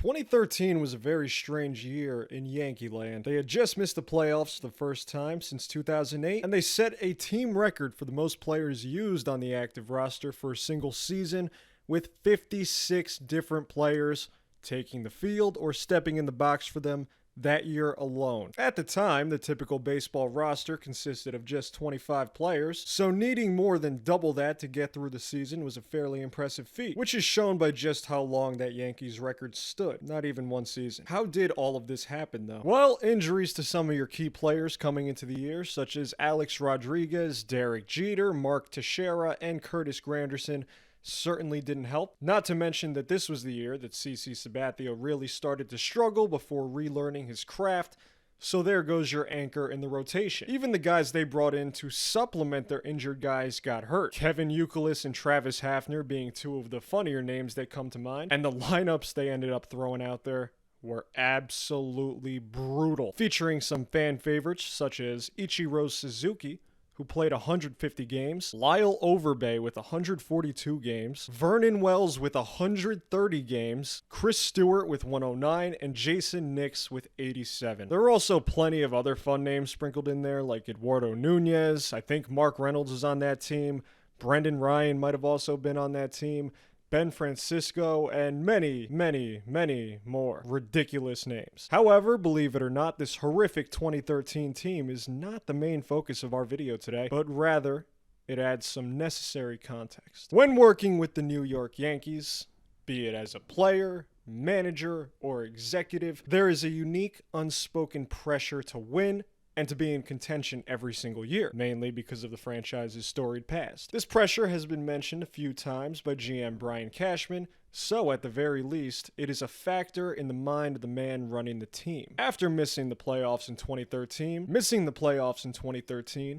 2013 was a very strange year in Yankee land. They had just missed the playoffs for the first time since 2008, and they set a team record for the most players used on the active roster for a single season, with 56 different players taking the field or stepping in the box for them that year alone. At the time, the typical baseball roster consisted of just 25 players, so needing more than double that to get through the season was a fairly impressive feat, which is shown by just how long that Yankees record stood, not even one season. How did all of this happen though? Well, injuries to some of your key players coming into the year, such as Alex Rodriguez, Derek Jeter, Mark Teixeira, and Curtis Granderson, certainly didn't help. Not to mention that this was the year that CC Sabathia really started to struggle before relearning his craft, so there goes your anchor in the rotation. Even the guys they brought in to supplement their injured guys got hurt. Kevin Youkilis and Travis Hafner being two of the funnier names that come to mind, and the lineups they ended up throwing out there were absolutely brutal, featuring some fan favorites such as Ichiro Suzuki, who played 150 games, Lyle Overbay with 142 games, Vernon Wells with 130 games, Chris Stewart with 109, and Jason Nix with 87. There were also plenty of other fun names sprinkled in there, like Eduardo Nunez. I think Mark Reynolds was on that team. Brendan Ryan might have also been on that team. Ben Francisco, and many, many, many more ridiculous names. However, believe it or not, this horrific 2013 team is not the main focus of our video today, but rather, it adds some necessary context. When working with the New York Yankees, be it as a player, manager, or executive, there is a unique, unspoken pressure to win and to be in contention every single year, mainly because of the franchise's storied past. This pressure has been mentioned a few times by GM Brian Cashman, so at the very least, it is a factor in the mind of the man running the team. After missing the playoffs in 2013,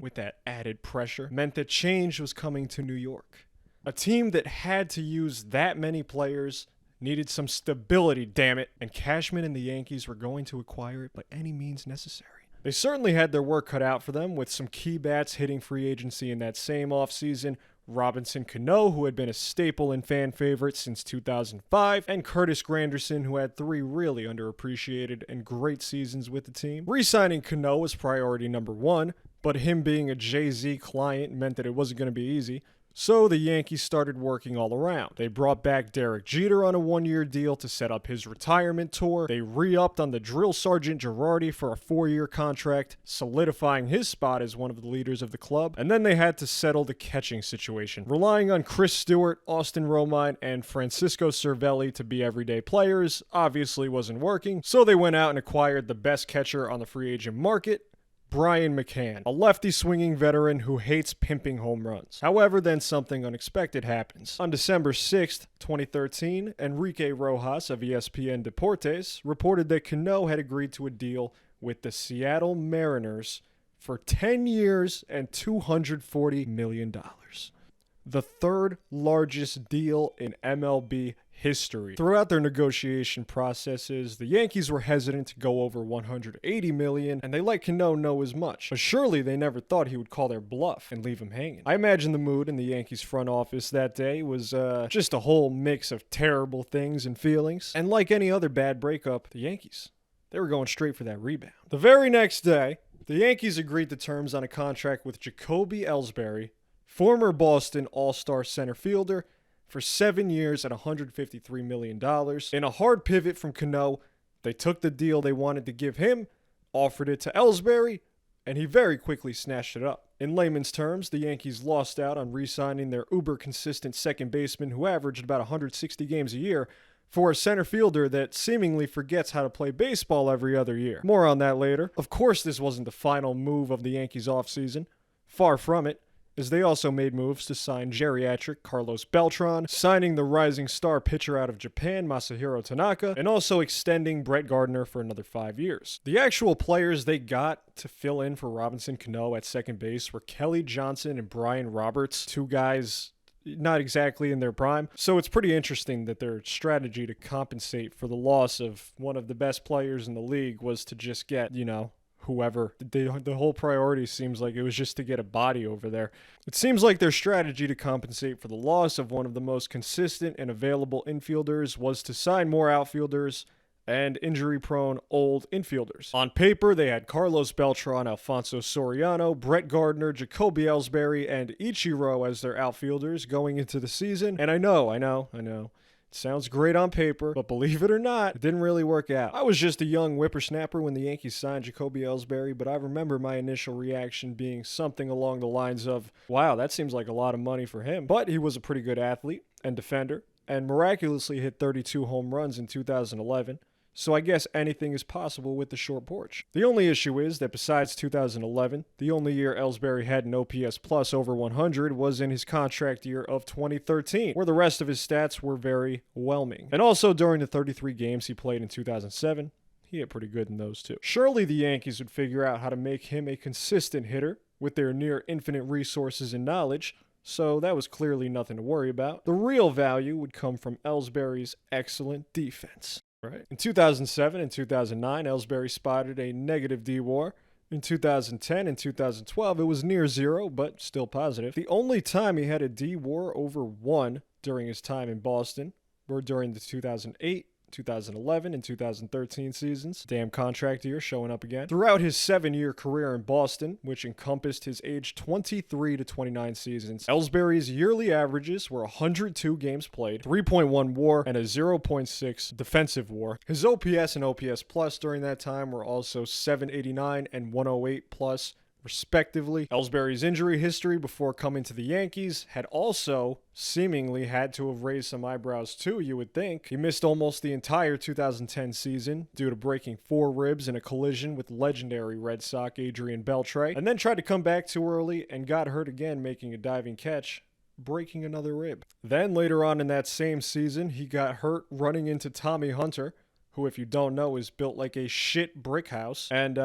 with that added pressure meant that change was coming to New York. A team that had to use that many players needed some stability, damn it, and Cashman and the Yankees were going to acquire it by any means necessary. They certainly had their work cut out for them, with some key bats hitting free agency in that same offseason. Robinson Cano, who had been a staple and fan favorite since 2005, and Curtis Granderson, who had 3 really underappreciated and great seasons with the team. Re-signing Cano was priority number 1, but him being a Jay-Z client meant that it wasn't going to be easy. So the Yankees started working all around. They brought back Derek Jeter on a 1-year deal to set up his retirement tour. They re-upped on the drill sergeant Girardi for a 4-year contract, solidifying his spot as one of the leaders of the club. And then they had to settle the catching situation, relying on Chris Stewart, Austin Romine, and Francisco Cervelli to be everyday players obviously wasn't working. So they went out and acquired the best catcher on the free agent market, Brian McCann, a lefty swinging veteran who hates pimping home runs. However, then something unexpected happens. On December 6th, 2013, Enrique Rojas of ESPN Deportes reported that Cano had agreed to a deal with the Seattle Mariners for 10 years and $240 million. The third largest deal in MLB history. Throughout their negotiation processes, the Yankees were hesitant to go over $180 million, and they let Cano know as much. But surely they never thought he would call their bluff and leave him hanging. I imagine the mood in the Yankees front office that day was just a whole mix of terrible things and feelings. And like any other bad breakup, the Yankees, they were going straight for that rebound. The very next day, the Yankees agreed to terms on a contract with Jacoby Ellsbury, former Boston All-Star center fielder, for 7 years at $153 million. In a hard pivot from Cano, they took the deal they wanted to give him, offered it to Ellsbury, and he very quickly snatched it up. In layman's terms, the Yankees lost out on re-signing their uber-consistent second baseman who averaged about 160 games a year for a center fielder that seemingly forgets how to play baseball every other year. More on that later. Of course, this wasn't the final move of the Yankees offseason. Far from it, as they also made moves to sign geriatric Carlos Beltran, signing the rising star pitcher out of Japan, Masahiro Tanaka, and also extending Brett Gardner for another 5 years. The actual players they got to fill in for Robinson Cano at second base were Kelly Johnson and Brian Roberts, 2 guys not exactly in their prime. So it's pretty interesting that their strategy to compensate for the loss of one of the best players in the league was to just get, whoever. The whole priority seems like it was just to get a body over there. It seems like their strategy to compensate for the loss of one of the most consistent and available infielders was to sign more outfielders and injury-prone old infielders. On paper, they had Carlos Beltran, Alfonso Soriano, Brett Gardner, Jacoby Ellsbury, and Ichiro as their outfielders going into the season. And I know. It sounds great on paper, but believe it or not, it didn't really work out. I was just a young whippersnapper when the Yankees signed Jacoby Ellsbury, but I remember my initial reaction being something along the lines of, wow, that seems like a lot of money for him. But he was a pretty good athlete and defender, and miraculously hit 32 home runs in 2011. So I guess anything is possible with the short porch. The only issue is that besides 2011, the only year Ellsbury had an OPS plus over 100 was in his contract year of 2013, where the rest of his stats were very whelming. And also during the 33 games he played in 2007, he hit pretty good in those too. Surely the Yankees would figure out how to make him a consistent hitter with their near infinite resources and knowledge, so that was clearly nothing to worry about. The real value would come from Ellsbury's excellent defense. Right. In 2007 and 2009, Ellsbury spotted a negative D-WAR. In 2010 and 2012, it was near zero, but still positive. The only time he had a D-WAR over 1 during his time in Boston were during the 2008, 2011, and 2013 seasons. Damn contract year showing up again. Throughout his 7-year career in Boston, which encompassed his age 23 to 29 seasons, Ellsbury's yearly averages were 102 games played, 3.1 WAR, and a 0.6 defensive WAR. His OPS and OPS plus during that time were also 789 and 108 plus, respectively. Ellsbury's injury history before coming to the Yankees had also seemingly had to have raised some eyebrows too, you would think. He missed almost the entire 2010 season due to breaking 4 ribs in a collision with legendary Red Sox Adrian Beltre, and then tried to come back too early and got hurt again making a diving catch, breaking another rib. Then later on in that same season, he got hurt running into Tommy Hunter, who, if you don't know, is built like a shit brick house. And,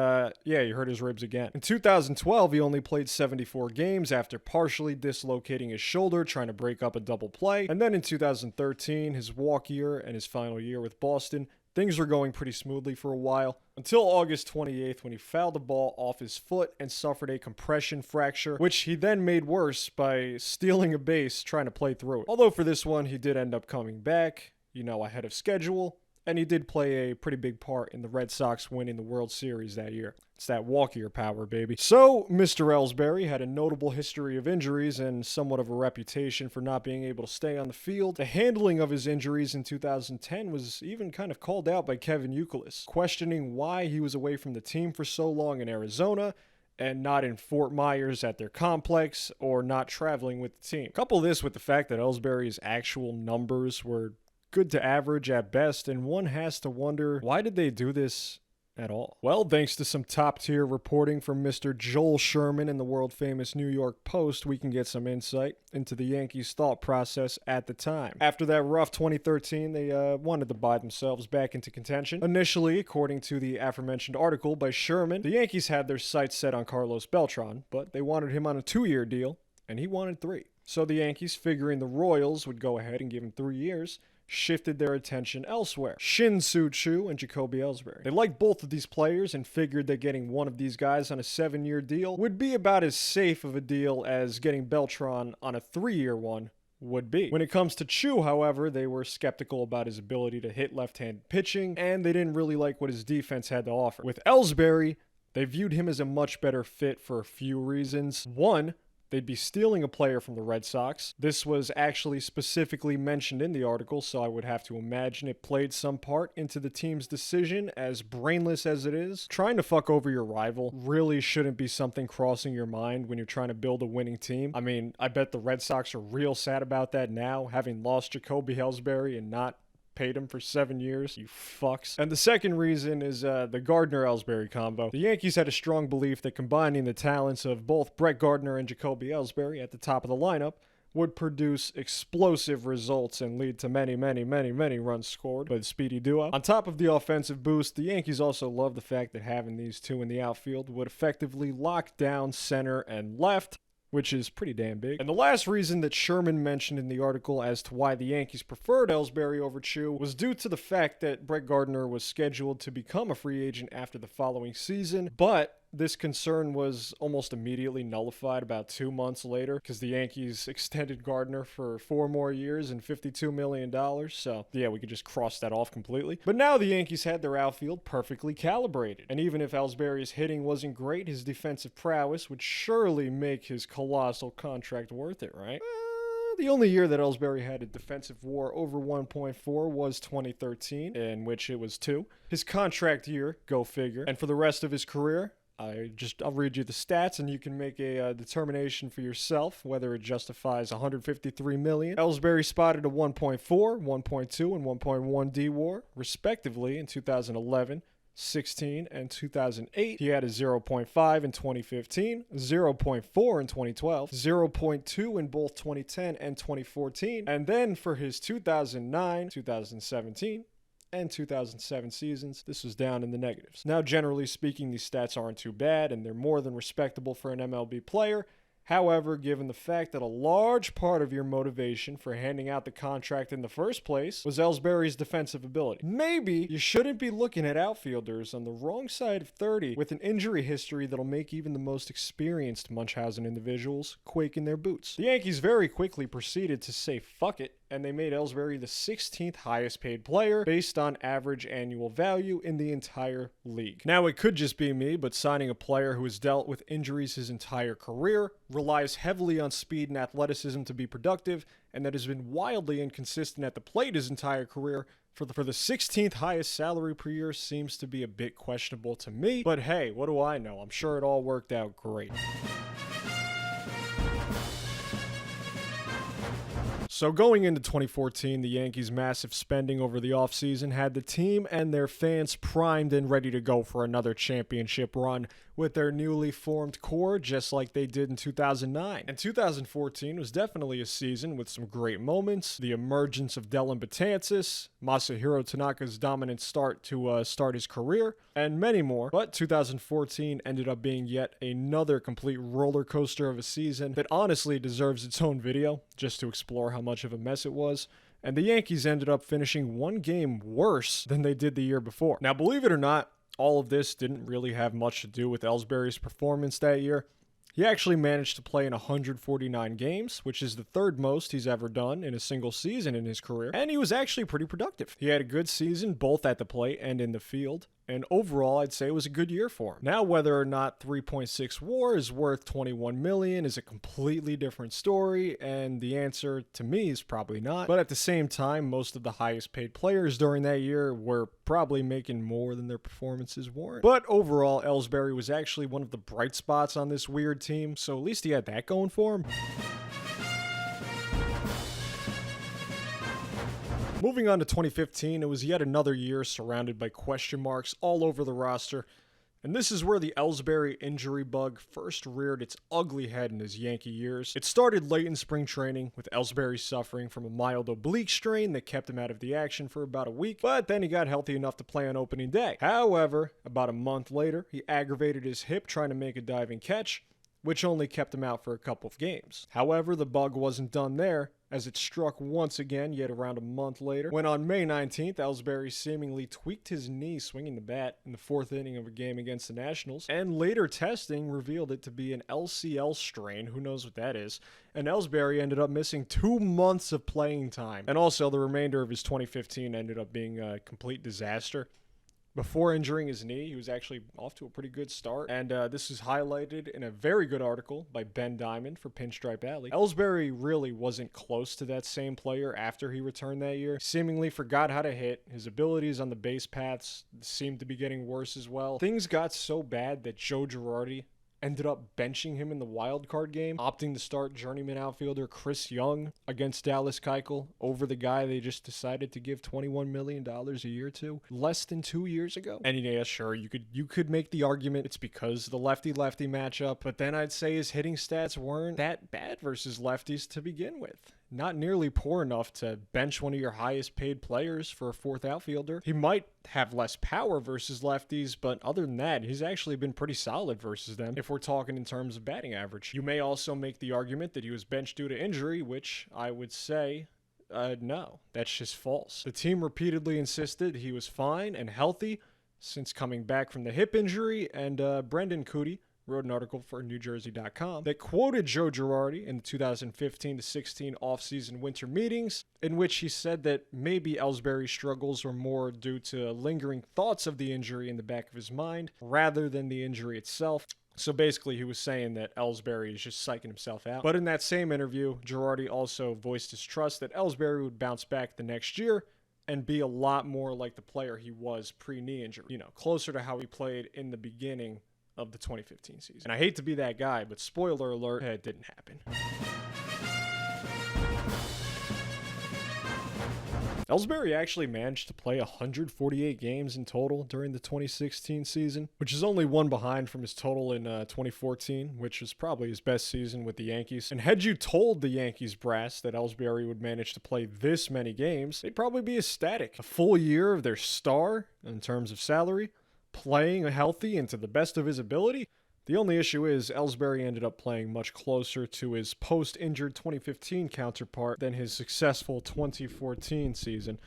he hurt his ribs again. In 2012, he only played 74 games after partially dislocating his shoulder, trying to break up a double play. And then in 2013, his walk year and his final year with Boston, things were going pretty smoothly for a while, until August 28th when he fouled the ball off his foot and suffered a compression fracture, which he then made worse by stealing a base trying to play through it. Although for this one, he did end up coming back, ahead of schedule. And he did play a pretty big part in the Red Sox winning the World Series that year. It's that walk-year power, baby. So, Mr. Ellsbury had a notable history of injuries and somewhat of a reputation for not being able to stay on the field. The handling of his injuries in 2010 was even kind of called out by Kevin Youkilis, questioning why he was away from the team for so long in Arizona and not in Fort Myers at their complex or not traveling with the team. Couple this with the fact that Ellsbury's actual numbers were good to average at best, and one has to wonder, why did they do this at all? Well, thanks to some top-tier reporting from Mr. Joel Sherman in the world-famous New York Post, we can get some insight into the Yankees' thought process at the time. After that rough 2013, they wanted to buy themselves back into contention. Initially, according to the aforementioned article by Sherman, the Yankees had their sights set on Carlos Beltran, but they wanted him on a 2-year deal, and he wanted 3. So the Yankees, figuring the Royals would go ahead and give him 3 years, shifted their attention elsewhere. Shin-Soo Choo and Jacoby Ellsbury. They liked both of these players and figured that getting one of these guys on a 7-year deal would be about as safe of a deal as getting Beltran on a 3-year one would be. When it comes to Choo, however, they were skeptical about his ability to hit left-handed pitching, and they didn't really like what his defense had to offer. With Ellsbury, they viewed him as a much better fit for a few reasons. One, they'd be stealing a player from the Red Sox. This was actually specifically mentioned in the article, so I would have to imagine it played some part into the team's decision, as brainless as it is. Trying to fuck over your rival really shouldn't be something crossing your mind when you're trying to build a winning team. I mean, I bet the Red Sox are real sad about that now, having lost Jacoby Ellsbury and not paid him for 7 years, you fucks. And the second reason is the Gardner-Ellsbury combo. The Yankees had a strong belief that combining the talents of both Brett Gardner and Jacoby Ellsbury at the top of the lineup would produce explosive results and lead to many runs scored by the speedy duo. On top of the offensive boost, the Yankees also love the fact that having these two in the outfield would effectively lock down center and left, which is pretty damn big. And the last reason that Sherman mentioned in the article as to why the Yankees preferred Ellsbury over Chu was due to the fact that Brett Gardner was scheduled to become a free agent after the following season, but this concern was almost immediately nullified about 2 months later because the Yankees extended Gardner for 4 more years and $52 million. So, yeah, we could just cross that off completely. But now the Yankees had their outfield perfectly calibrated. And even if Ellsbury's hitting wasn't great, his defensive prowess would surely make his colossal contract worth it, right? The only year that Ellsbury had a defensive WAR over 1.4 was 2013, in which it was 2. His contract year, go figure. And for the rest of his career, I'll read you the stats and you can make a determination for yourself whether it justifies $153 million. Ellsbury spotted a 1.4, 1.2, and 1.1 D-WAR, respectively, in 2011, 16, and 2008. He had a 0.5 in 2015, 0.4 in 2012, 0.2 in both 2010 and 2014, and then for his 2009, 2017, and 2007 seasons, this was down in the negatives. Now, generally speaking, these stats aren't too bad, and they're more than respectable for an MLB player. However, given the fact that a large part of your motivation for handing out the contract in the first place was Ellsbury's defensive ability, maybe you shouldn't be looking at outfielders on the wrong side of 30 with an injury history that'll make even the most experienced Munchausen individuals quake in their boots. The Yankees very quickly proceeded to say fuck it, and they made Ellsbury the 16th highest paid player based on average annual value in the entire league. Now, it could just be me, but signing a player who has dealt with injuries his entire career, relies heavily on speed and athleticism to be productive, and that has been wildly inconsistent at the plate his entire career for the 16th highest salary per year seems to be a bit questionable to me. But hey, what do I know? I'm sure it all worked out great. So going into 2014, the Yankees' massive spending over the offseason had the team and their fans primed and ready to go for another championship run with their newly formed core, just like they did in 2009. And 2014 was definitely a season with some great moments, the emergence of Dellin Betances, Masahiro Tanaka's dominant start to start his career, and many more. But 2014 ended up being yet another complete roller coaster of a season that honestly deserves its own video, just to explore how much of a mess it was. And the Yankees ended up finishing one game worse than they did the year before. Now, believe it or not, all of this didn't really have much to do with Ellsbury's performance that year. He actually managed to play in 149 games, which is the third most he's ever done in a single season in his career, and he was actually pretty productive. He had a good season both at the plate and in the field, and overall I'd say it was a good year for him. Now, whether or not 3.6 WAR is worth $21 million is a completely different story, and the answer to me is probably not. But at the same time, most of the highest paid players during that year were probably making more than their performances warrant. But overall, Ellsbury was actually one of the bright spots on this weird team, so at least he had that going for him. Moving on to 2015, it was yet another year surrounded by question marks all over the roster, and this is where the Ellsbury injury bug first reared its ugly head in his Yankee years. It started late in spring training, with Ellsbury suffering from a mild oblique strain that kept him out of the action for about a week, but then he got healthy enough to play on opening day. However, about a month later, he aggravated his hip trying to make a diving catch, which only kept him out for a couple of games. However, the bug wasn't done there, as it struck once again yet around a month later, when on May 19th, Ellsbury seemingly tweaked his knee swinging the bat in the fourth inning of a game against the Nationals, and later testing revealed it to be an LCL strain, who knows what that is, and Ellsbury ended up missing 2 months of playing time. And also, the remainder of his 2015 ended up being a complete disaster. Before injuring his knee, he was actually off to a pretty good start, and this is highlighted in a very good article by Ben Diamond for Pinstripe Alley. Ellsbury really wasn't close to that same player after he returned that year. Seemingly forgot how to hit. His abilities on the base paths seemed to be getting worse as well. Things got so bad that Joe Girardi ended up benching him in the wild card game, opting to start journeyman outfielder Chris Young against Dallas Keuchel over the guy they just decided to give $21 million a year to less than 2 years ago. And yeah, sure, you could make the argument it's because of the lefty-lefty matchup, but then I'd say his hitting stats weren't that bad versus lefties to begin with. not nearly poor enough to bench one of your highest paid players for a fourth outfielder. He might have less power versus lefties, but other than that, he's actually been pretty solid versus them if we're talking in terms of batting average. You may also make the argument that he was benched due to injury, which I would say no, that's just false. The team repeatedly insisted he was fine and healthy since coming back from the hip injury, and Brendan Cootie wrote an article for NewJersey.com that quoted Joe Girardi in the 2015-16 offseason winter meetings, in which he said that maybe Ellsbury's struggles were more due to lingering thoughts of the injury in the back of his mind rather than the injury itself. So basically, he was saying that Ellsbury is just psyching himself out. But in that same interview, Girardi also voiced his trust that Ellsbury would bounce back the next year and be a lot more like the player he was pre-knee injury. You know, closer to how he played in the beginning of the 2015 season. And I hate to be that guy, but spoiler alert, it didn't happen. Ellsbury actually managed to play 148 games in total during the 2016 season, which is only one behind from his total in 2014, which was probably his best season with the Yankees. And had you told the Yankees brass that Ellsbury would manage to play this many games, they'd probably be ecstatic. A full year of their star in terms of salary, playing healthy and to the best of his ability. The only issue is Ellsbury ended up playing much closer to his post-injured 2015 counterpart than his successful 2014 season.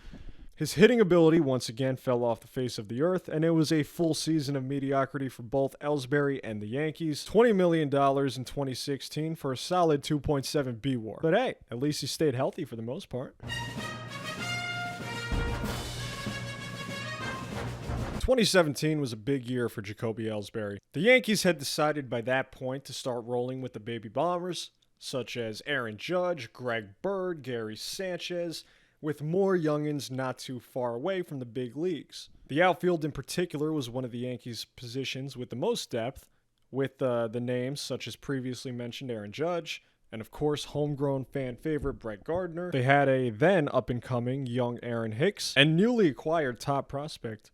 His hitting ability once again fell off the face of the earth, and it was a full season of mediocrity for both Ellsbury and the Yankees. $20 million in 2016 for a solid 2.7 BWAR. But hey, at least he stayed healthy for the most part. 2017 was a big year for Jacoby Ellsbury. The Yankees had decided by that point to start rolling with the baby bombers, such as Aaron Judge, Greg Bird, Gary Sanchez, with more youngins not too far away from the big leagues. The outfield in particular was one of the Yankees' positions with the most depth, with the names such as previously mentioned Aaron Judge, and of course homegrown fan favorite Brett Gardner. They had a then up-and-coming young Aaron Hicks, and newly acquired top prospect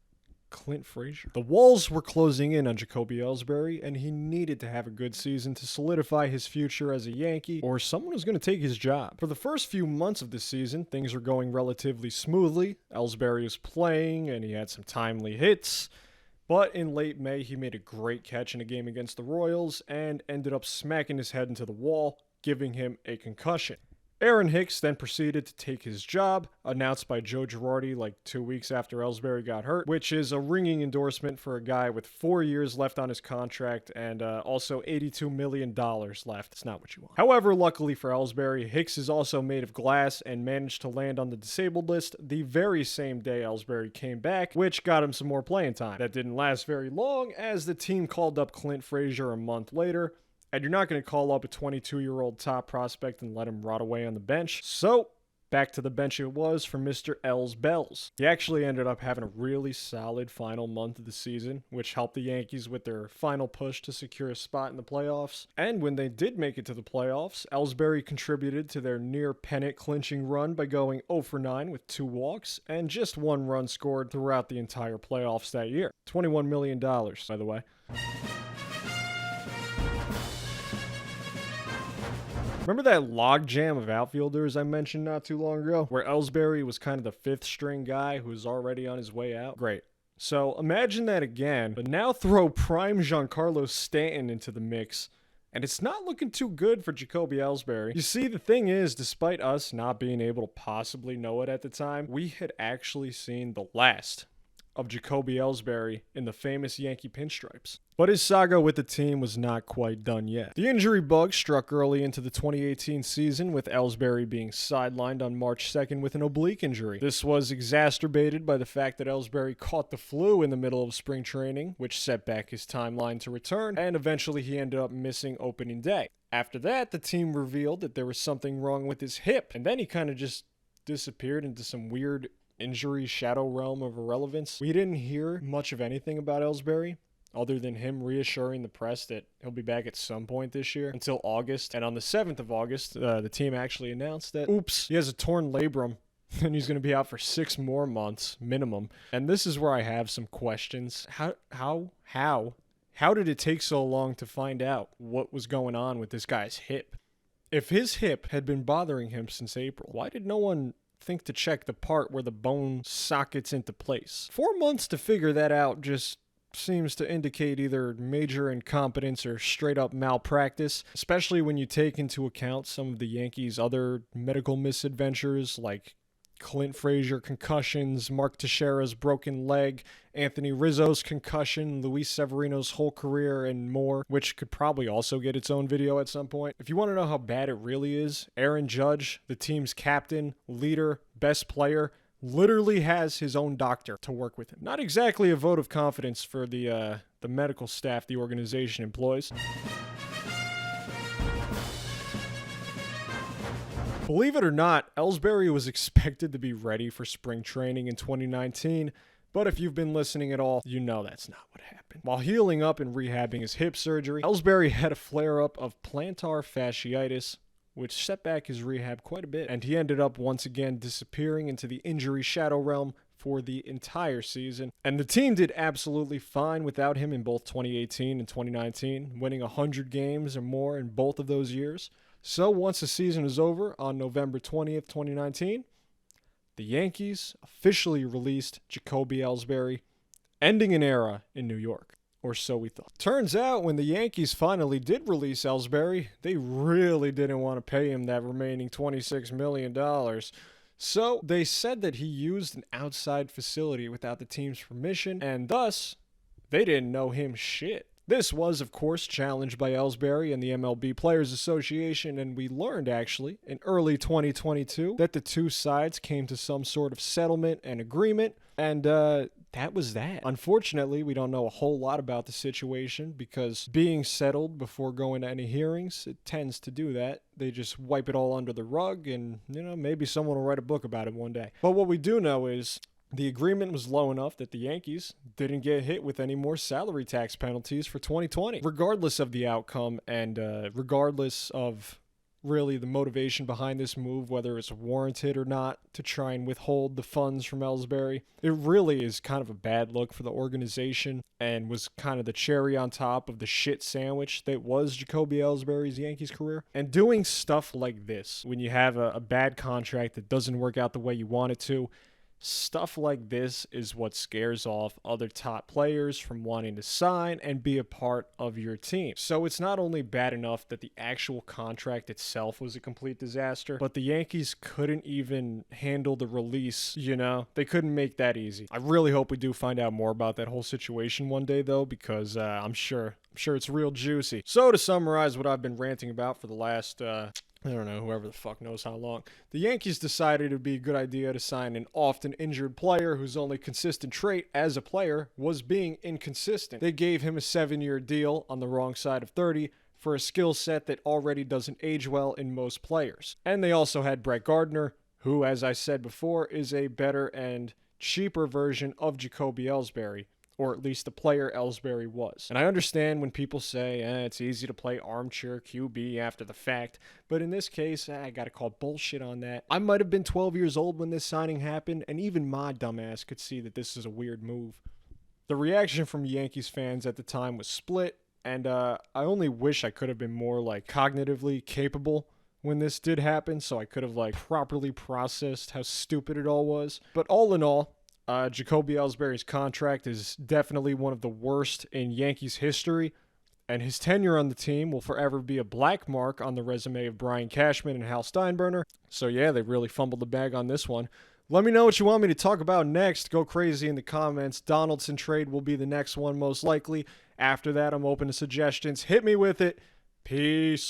Clint Frazier. The walls were closing in on Jacoby Ellsbury, and he needed to have a good season to solidify his future as a Yankee, or someone was going to take his job. For the first few months of the season, things were going relatively smoothly. Ellsbury was playing, and he had some timely hits. But in late May, he made a great catch in a game against the Royals, and ended up smacking his head into the wall, giving him a concussion. Aaron Hicks then proceeded to take his job, announced by Joe Girardi like 2 weeks after Ellsbury got hurt, which is a ringing endorsement for a guy with 4 years left on his contract and also $82 million left. It's not what you want. However, luckily for Ellsbury, Hicks is also made of glass and managed to land on the disabled list the very same day Ellsbury came back, which got him some more playing time. That didn't last very long, as the team called up Clint Frazier a month later. And you're not going to call up a 22-year-old top prospect and let him rot away on the bench. So, back to the bench it was for Mr. Els Bells. He actually ended up having a really solid final month of the season, which helped the Yankees with their final push to secure a spot in the playoffs. And when they did make it to the playoffs, Ellsbury contributed to their near pennant clinching run by going 0 for 9 with 2 walks and just 1 run scored throughout the entire playoffs that year. $21 million, by the way. Remember that logjam of outfielders I mentioned not too long ago, where Ellsbury was kind of the 5th string guy who was already on his way out? Great. So imagine that again, but now throw prime Giancarlo Stanton into the mix, and it's not looking too good for Jacoby Ellsbury. You see, the thing is, despite us not being able to possibly know it at the time, we had actually seen the last of Jacoby Ellsbury in the famous Yankee pinstripes. But his saga with the team was not quite done yet. The injury bug struck early into the 2018 season, with Ellsbury being sidelined on March 2nd with an oblique injury. This was exacerbated by the fact that Ellsbury caught the flu in the middle of spring training, which set back his timeline to return, and eventually he ended up missing opening day. After that, the team revealed that there was something wrong with his hip, and then he kind of just disappeared into some weird injury shadow realm of irrelevance. We didn't hear much of anything about Ellsbury, other than him reassuring the press that he'll be back at some point this year, until August. And on the 7th of August, the team actually announced that, oops, he has a torn labrum, and he's going to be out for 6 more months, minimum. And this is where I have some questions. How did it take so long to find out what was going on with this guy's hip? If his hip had been bothering him since April, why did no one think to check the part where the bone sockets into place? 4 months to figure that out just seems to indicate either major incompetence or straight up malpractice, especially when you take into account some of the Yankees' other medical misadventures like Clint Frazier concussions, Mark Teixeira's broken leg, Anthony Rizzo's concussion, Luis Severino's whole career, and more, which could probably also get its own video at some point. If you want to know how bad it really is, Aaron Judge, the team's captain, leader, best player, literally has his own doctor to work with him. Not exactly a vote of confidence for the medical staff the organization employs. Believe it or not, Ellsbury was expected to be ready for spring training in 2019, but if you've been listening at all, you know that's not what happened. While healing up and rehabbing his hip surgery, Ellsbury had a flare-up of plantar fasciitis, which set back his rehab quite a bit, and he ended up once again disappearing into the injury shadow realm for the entire season. And the team did absolutely fine without him in both 2018 and 2019, winning 100 games or more in both of those years. So once the season is over on November 20th, 2019, the Yankees officially released Jacoby Ellsbury, ending an era in New York. Or so we thought. Turns out when the Yankees finally did release Ellsbury, they really didn't want to pay him that remaining $26 million. So they said that he used an outside facility without the team's permission, and thus, they didn't know him shit. This was, of course, challenged by Ellsbury and the MLB Players Association, and we learned, actually, in early 2022, that the two sides came to some sort of settlement and agreement, and that was that. Unfortunately, we don't know a whole lot about the situation because being settled before going to any hearings, it tends to do that. They just wipe it all under the rug, and, maybe someone will write a book about it one day. But what we do know is the agreement was low enough that the Yankees didn't get hit with any more salary tax penalties for 2020. Regardless of the outcome and regardless of really the motivation behind this move, whether it's warranted or not, to try and withhold the funds from Ellsbury, it really is kind of a bad look for the organization and was kind of the cherry on top of the shit sandwich that was Jacoby Ellsbury's Yankees career. And doing stuff like this, when you have a bad contract that doesn't work out the way you want it to, stuff like this is what scares off other top players from wanting to sign and be a part of your team. So it's not only bad enough that the actual contract itself was a complete disaster, but the Yankees couldn't even handle the release, They couldn't make that easy. I really hope we do find out more about that whole situation one day, though, because I'm sure it's real juicy. So to summarize what I've been ranting about for the last, I don't know, whoever the fuck knows how long, the Yankees decided it would be a good idea to sign an often injured player whose only consistent trait as a player was being inconsistent. They gave him a 7-year deal on the wrong side of 30 for a skill set that already doesn't age well in most players. And they also had Brett Gardner, who, as I said before, is a better and cheaper version of Jacoby Ellsbury, or at least the player Ellsbury was. And I understand when people say, it's easy to play armchair QB after the fact, but in this case, I gotta call bullshit on that. I might have been 12 years old when this signing happened, and even my dumbass could see that this is a weird move. The reaction from Yankees fans at the time was split, and I only wish I could have been more, cognitively capable when this did happen, so I could have, properly processed how stupid it all was. But all in all, Jacoby Ellsbury's contract is definitely one of the worst in Yankees history, and his tenure on the team will forever be a black mark on the resume of Brian Cashman and Hal Steinbrenner. So yeah, they really fumbled the bag on this one. Let me know what you want me to talk about next. Go crazy in the comments. Donaldson trade will be the next one most likely. After that, I'm open to suggestions. Hit me with it. Peace.